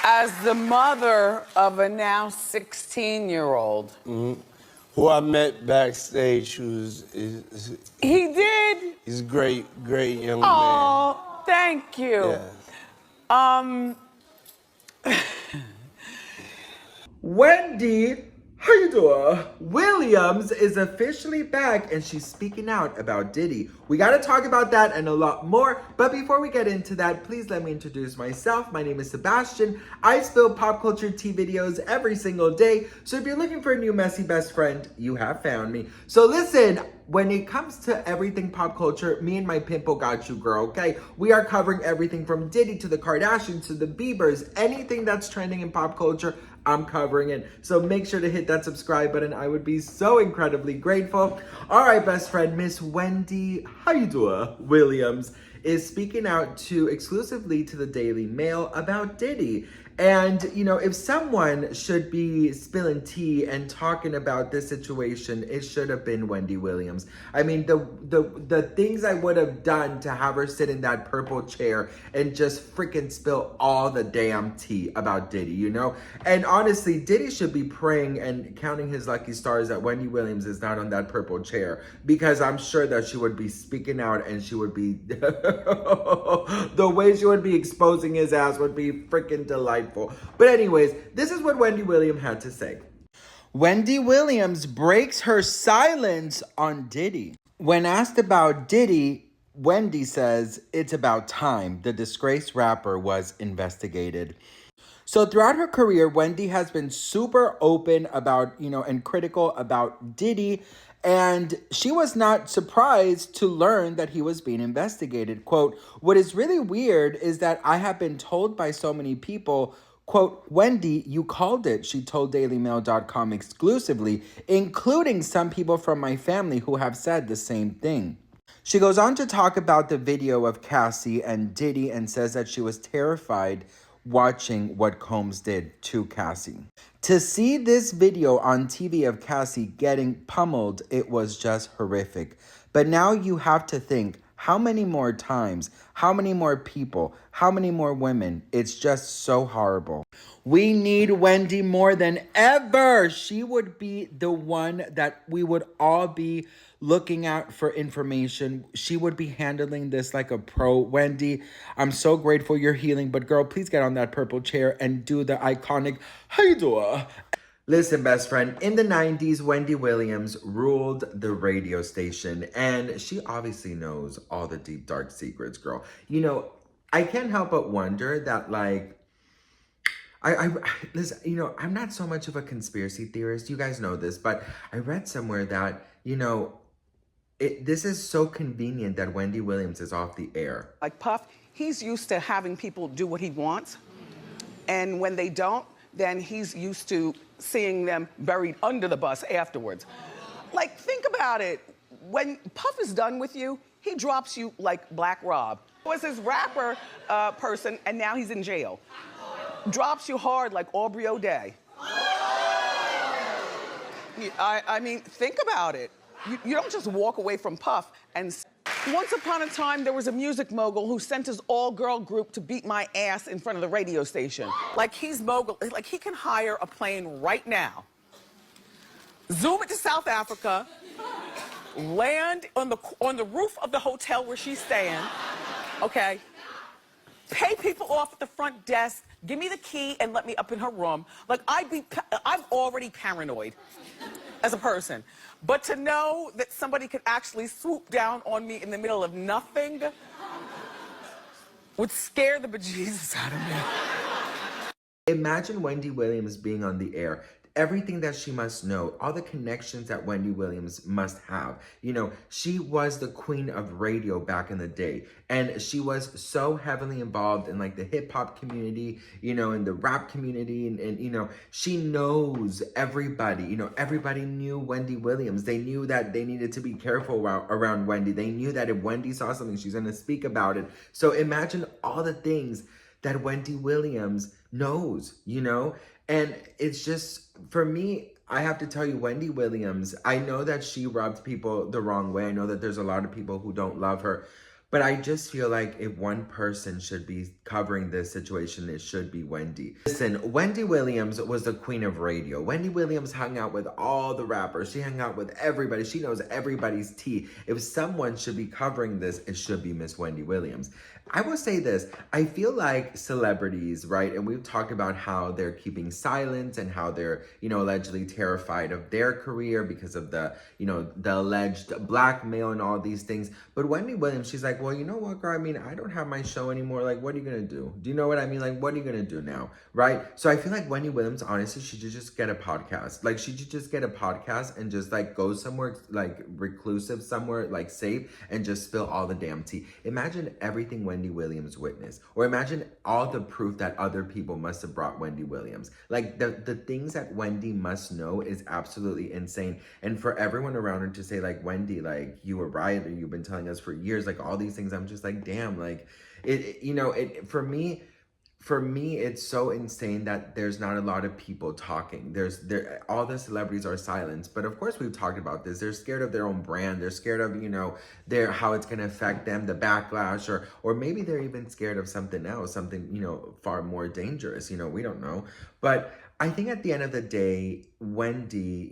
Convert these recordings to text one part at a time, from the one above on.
As the mother of a now 16-year-old. Who I met backstage, He did? he's a great young man. Oh, thank you. Yeah. Wendy, how you doing? Williams is officially back and she's speaking out about Diddy. We gotta talk about that and a lot more, but before we get into that, please let me introduce myself. My name is Sebastian. I spill pop culture tea videos every single day, so if you're looking for a new messy best friend, you have found me. So listen, when it comes to everything pop culture, me and my pimple got you, girl, okay? We are covering everything from Diddy to the Kardashians to the Biebers. Anything that's trending in pop culture, I'm covering it. So make sure to hit that subscribe button. I would be so incredibly grateful. All right, best friend, Miss Wendy, how you doing? Williams is speaking out exclusively to the Daily Mail about Diddy. And, you know, if someone should be spilling tea and talking about this situation, it should have been Wendy Williams. I mean, the things I would have done to have her sit in that purple chair and just freaking spill all the damn tea about Diddy, you know? And honestly, Diddy should be praying and counting his lucky stars that Wendy Williams is not on that purple chair, because I'm sure that she would be speaking out and she would be, the way she would be exposing his ass would be freaking delightful. But anyways, this is what Wendy Williams had to say. Wendy Williams breaks her silence on Diddy. When asked about Diddy, Wendy says it's about time the disgraced rapper was investigated. So throughout her career, Wendy has been super open about, and critical about Diddy. And she was not surprised to learn that he was being investigated. Quote, "What is really weird is that I have been told by so many people," quote, "Wendy, you called it," she told DailyMail.com exclusively, including some people from my family who have said the same thing. She goes on to talk about the video of Cassie and Diddy and says that she was terrified watching what Combs did to Cassie. To see this video on TV of Cassie getting pummeled, it was just horrific. But now you have to think, how many more times, how many more people, how many more women? It's just so horrible. We need Wendy more than ever. She would be the one that we would all be looking at for information. She would be handling this like a pro. Wendy, I'm so grateful you're healing, but girl, please get on that purple chair and do the iconic, how you doing? Listen, best friend, in the 90s, Wendy Williams ruled the radio station, and she obviously knows all the deep, dark secrets, girl. You know, I can't help but wonder that, like, listen, I'm not so much of a conspiracy theorist. You guys know this, but I read somewhere that, this is so convenient that Wendy Williams is off the air. Like Puff, he's used to having people do what he wants. And when they don't, then he's used to seeing them buried under the bus afterwards. Like, think about it. When Puff is done with you, he drops you like Black Rob. He was his rapper person, and now he's in jail. Drops you hard like Aubrey O'Day. I mean, think about it. You don't just walk away from Puff and... Once upon a time, there was a music mogul who sent his all-girl group to beat my ass in front of the radio station. Like, he's mogul, like he can hire a plane right now, zoom it to South Africa, land on the roof of the hotel where she's staying, okay? Pay people off at the front desk, give me the key and let me up in her room. Like, I'm already paranoid as a person. But to know that somebody could actually swoop down on me in the middle of nothing would scare the bejesus out of me. Imagine Wendy Williams being on the air. Everything that she must know, all the connections that Wendy Williams must have. She was the queen of radio back in the day. And she was so heavily involved in like the hip hop community, in the rap community. And she knows everybody. Everybody knew Wendy Williams. They knew that they needed to be careful around Wendy. They knew that if Wendy saw something, she's going to speak about it. So imagine all the things that Wendy Williams knows, And it's just, for me, I have to tell you, Wendy Williams, I know that she rubbed people the wrong way. I know that there's a lot of people who don't love her. But I just feel like if one person should be covering this situation, it should be Wendy. Listen, Wendy Williams was the queen of radio. Wendy Williams hung out with all the rappers. She hung out with everybody. She knows everybody's tea. If someone should be covering this, it should be Miss Wendy Williams. I will say this, I feel like celebrities, right? And we've talked about how they're keeping silence and how they're, allegedly terrified of their career because of the, the alleged blackmail and all these things. But Wendy Williams, she's like, well, you know what, girl? I mean, I don't have my show anymore. Like, what are you going to do? Do you know what I mean? Like, what are you going to do now? Right? So I feel like Wendy Williams, honestly, she should just get a podcast. Like, she should just get a podcast and just like go somewhere like reclusive, somewhere like safe and just spill all the damn tea. Imagine everything Wendy Williams witnessed, or imagine all the proof that other people must have brought Wendy Williams. Like the things that Wendy must know is absolutely insane. And for everyone around her to say like, Wendy, like you were right, or you've been telling us for years, like all these things, I'm just like, damn, like for me, it's so insane that there's not a lot of people talking. All the celebrities are silenced. But of course, we've talked about this. They're scared of their own brand. They're scared of, how it's going to affect them, the backlash, or maybe they're even scared of something else, something, far more dangerous. We don't know. But I think at the end of the day, Wendy,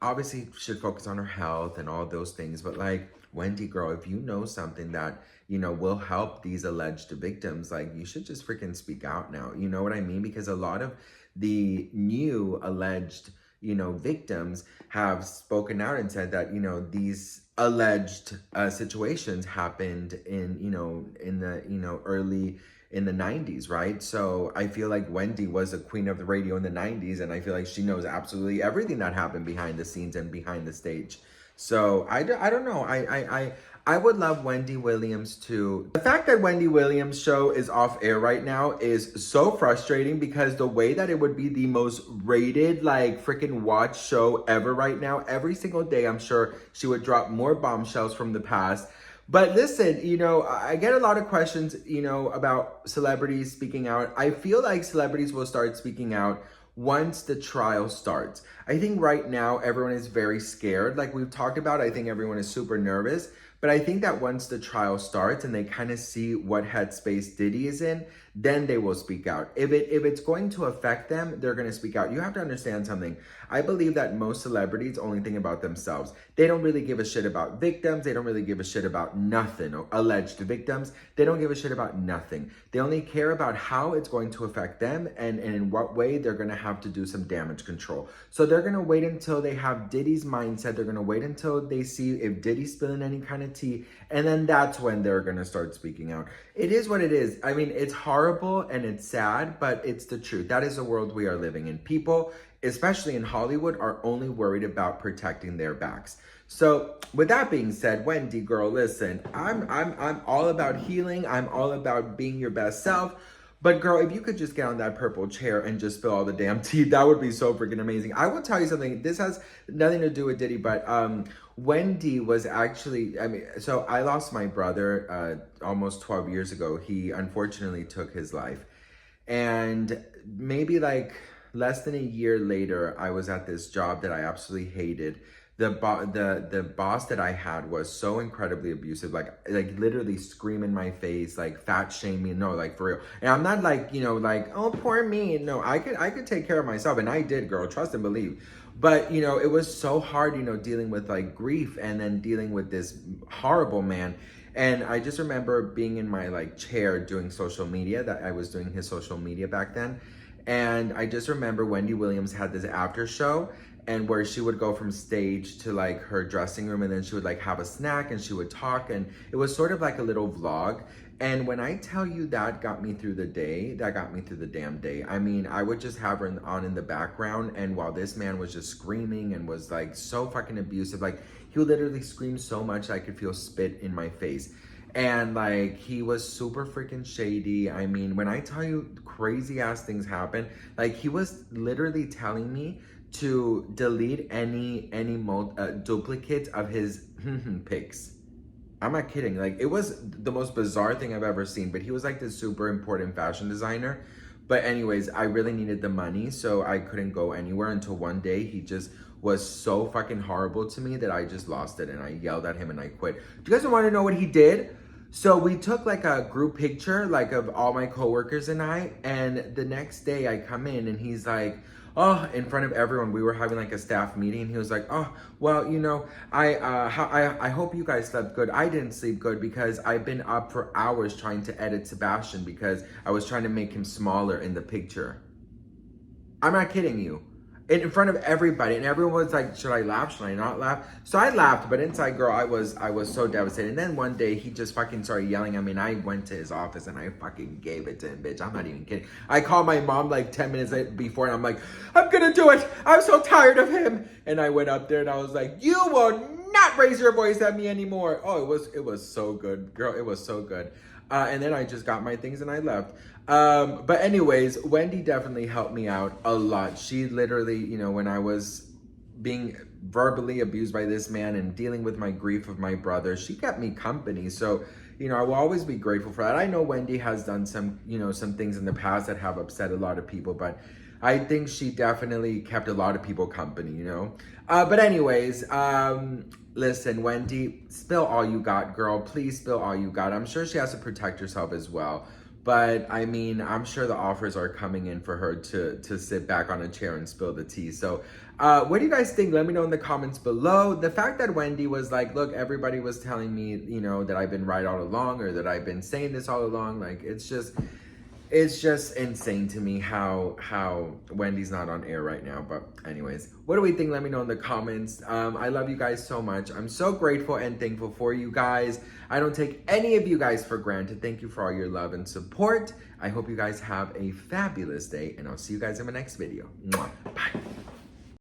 obviously should focus on her health and all those things. But like, Wendy, girl, if you know something that, will help these alleged victims, like you should just freaking speak out now. You know what I mean? Because a lot of the new alleged, victims have spoken out and said that, these alleged situations happened in, in the, early in the 90s, right? So I feel like Wendy was a queen of the radio in the 90s, and I feel like she knows absolutely everything that happened behind the scenes and behind the stage. So I don't know. I would love Wendy Williams to. The fact that Wendy Williams' show is off air right now is so frustrating, because the way that it would be the most rated, like freaking watch show ever right now, every single day, I'm sure she would drop more bombshells from the past. But listen, I get a lot of questions, about celebrities speaking out. I feel like celebrities will start speaking out once the trial starts. I think right now everyone is very scared. Like we've talked about, I think everyone is super nervous. But I think that once the trial starts and they kind of see what headspace Diddy is in, then they will speak out. If it's going to affect them, they're going to speak out. You have to understand something. I believe that most celebrities only think about themselves. They don't really give a shit about victims. They don't really give a shit about nothing. Or alleged victims, they don't give a shit about nothing. They only care about how it's going to affect them and in what way they're going to have to do some damage control. So they're going to wait until they have Diddy's mindset. They're going to wait until they see if Diddy's spilling any kind of tea, and then that's when they're going to start speaking out. It is what it is. I mean, it's horrible and it's sad, but it's the truth. That is the world we are living in. People, especially in Hollywood, are only worried about protecting their backs. So with that being said, Wendy, girl, listen, I'm all about healing. I'm all about being your best self. But girl, if you could just get on that purple chair and just spill all the damn tea, that would be so freaking amazing. I will tell you something. This has nothing to do with Diddy, but Wendy was actually, so I lost my brother almost 12 years ago. He unfortunately took his life. And maybe like less than a year later, I was at this job that I absolutely hated. The boss that I had was so incredibly abusive, like literally scream in my face, like fat shame me. No, like for real. And I'm not like, like, oh, poor me. No, I could take care of myself. And I did, girl, trust and believe. But, it was so hard, dealing with like grief and then dealing with this horrible man. And I just remember being in my like chair doing social media, that I was doing his social media back then. And I just remember Wendy Williams had this after show, and where she would go from stage to like her dressing room, and then she would like have a snack and she would talk, and it was sort of like a little vlog. And when I tell you that got me through the day, that got me through the damn day. I mean, I would just have her on in the background, and while this man was just screaming and was like so fucking abusive, like he would literally scream so much I could feel spit in my face. And like, he was super freaking shady. I mean, when I tell you crazy ass things happen, like he was literally telling me to delete any duplicates of his pics. I'm not kidding. Like, it was the most bizarre thing I've ever seen. But he was like this super important fashion designer. But anyways, I really needed the money, so I couldn't go anywhere until one day he just was so fucking horrible to me that I just lost it, and I yelled at him and I quit. Do you guys want to know what he did? So we took like a group picture, like of all my coworkers and I, and the next day I come in and he's like, oh, in front of everyone, we were having like a staff meeting, and he was like, oh, well, you know, I hope you guys slept good. I didn't sleep good because I've been up for hours trying to edit Sebastian because I was trying to make him smaller in the picture. I'm not kidding you. In front of everybody, and everyone was like, should I laugh? Should I not laugh? So I laughed, but inside, girl, I was so devastated. And then one day he just fucking started yelling at me, and I went to his office and I fucking gave it to him, bitch. I'm not even kidding. I called my mom like 10 minutes before, and I'm like, I'm gonna do it. I'm so tired of him. And I went up there and I was like, you will not raise your voice at me anymore. Oh, it was so good, girl. It was so good. And then I just got my things and I left. But anyways, Wendy definitely helped me out a lot. She literally, you know, when I was being verbally abused by this man and dealing with my grief of my brother, she kept me company. So, you know, I will always be grateful for that. I know Wendy has done some, you know, some things in the past that have upset a lot of people, but I think she definitely kept a lot of people company, you know? But anyways, listen, Wendy, spill all you got, girl. Please spill all you got. I'm sure she has to protect herself as well. But I mean, I'm sure the offers are coming in for her to sit back on a chair and spill the tea. So what do you guys think? Let me know in the comments below. The fact that Wendy was like, look, everybody was telling me, you know, that I've been right all along, or that I've been saying this all along. Like, it's just insane to me how Wendy's not on air right now. But anyways, what do we think? Let me know in the comments. I love you guys so much. I'm so grateful and thankful for you guys. I don't take any of you guys for granted. Thank you for all your love and support. I hope you guys have a fabulous day, and I'll see you guys in my next video. Mwah. Bye.